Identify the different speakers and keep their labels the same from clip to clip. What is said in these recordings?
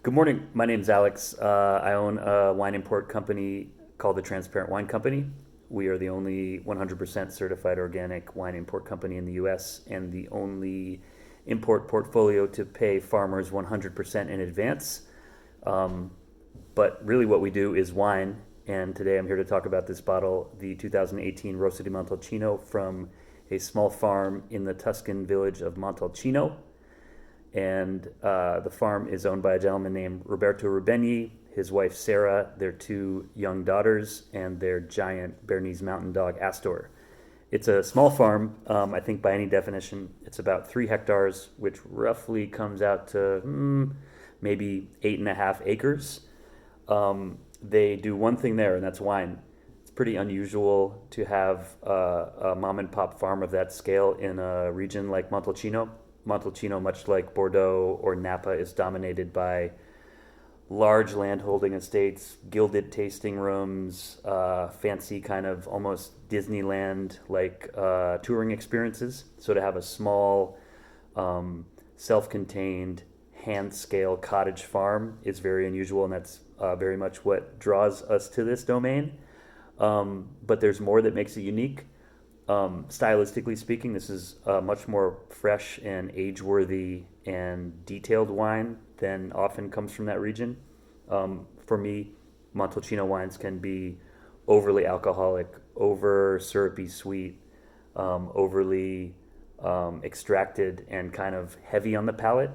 Speaker 1: Good morning. My name's Alex. I own a wine import company called the Transparent Wine Company. We are the only 100% certified organic wine import company in the US and the only import portfolio to pay farmers 100% in advance. Um, but really, what we do is wine. And today I'm here to talk about this bottle, the 2018 Rosso di Montalcino from a small farm in the Tuscan village of Montalcino. And the farm is owned by a gentleman named Roberto Rubegni, his wife Sarah, their two young daughters, and their giant Bernese mountain dog Astor. It's a small farm. I think by any definition, it's about 3 hectares, which roughly comes out to maybe 8.5 acres. They do one thing there, and that's wine. It's pretty unusual to have a mom and pop farm of that scale in a region like Montalcino. Montalcino, much like Bordeaux or Napa, is dominated by large landholding estates, gilded tasting rooms, fancy kind of almost Disneyland like touring experiences. So to have a small, self-contained, hand-scale cottage farm is very unusual, and that's very much what draws us to this domain. But there's more that makes it unique. Stylistically speaking, this is a much more fresh and age-worthy and detailed wine than often comes from that region. For me, Montalcino wines can be overly alcoholic, over syrupy sweet, overly extracted, and kind of heavy on the palate.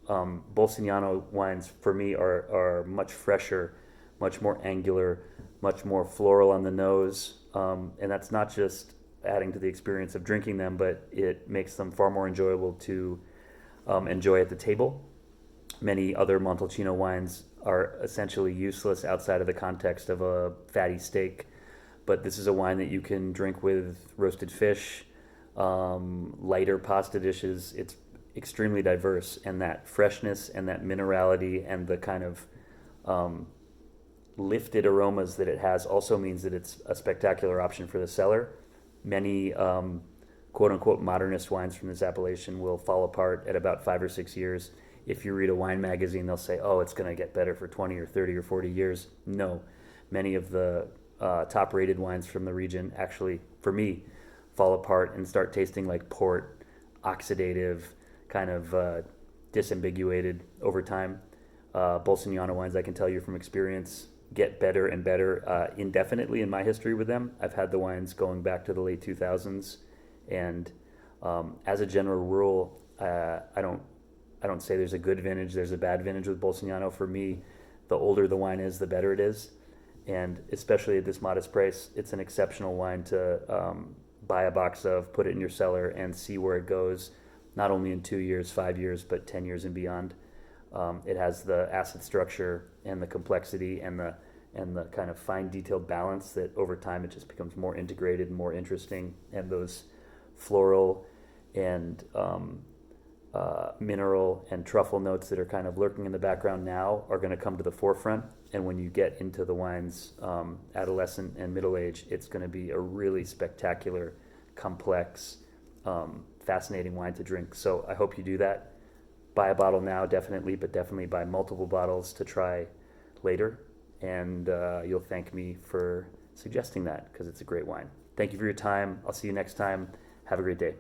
Speaker 1: Bolsignano wines, for me, are much fresher, much more angular, much more floral on the nose. And that's not just adding to the experience of drinking them, but it makes them far more enjoyable to enjoy at the table. Many other Montalcino wines are essentially useless outside of the context of a fatty steak, but this is a wine that you can drink with roasted fish, lighter pasta dishes. It's extremely diverse, and that freshness and that minerality and the kind of lifted aromas that it has also means that it's a spectacular option for the cellar. Many quote unquote modernist wines from this appellation will fall apart at about 5 or 6 years. If you read a wine magazine, they'll say, oh, it's going to get better for 20 or 30 or 40 years. No, many of the top rated wines from the region actually, for me, fall apart and start tasting like port, oxidative, kind of disambiguated over time. Bolsignano wines, I can tell you from experience, get better and better indefinitely in my history with them. I've had the wines going back to the late 2000s, and as a general rule, I don't say there's a good vintage, there's a bad vintage with Bolsignano. For me, the older the wine is, the better it is, and especially at this modest price, it's an exceptional wine to buy a box of, put it in your cellar, and see where it goes, not only in 2 years, 5 years, but 10 years and beyond. It has the acid structure and the complexity and the kind of fine detailed balance that over time it just becomes more integrated and more interesting. And those floral and mineral and truffle notes that are kind of lurking in the background now are going to come to the forefront. And when you get into the wine's adolescent and middle age, it's going to be a really spectacular, complex, fascinating wine to drink. So I hope you do that. Buy a bottle now, definitely, but definitely buy multiple bottles to try later. And you'll thank me for suggesting that because it's a great wine. Thank you for your time. I'll see you next time. Have a great day.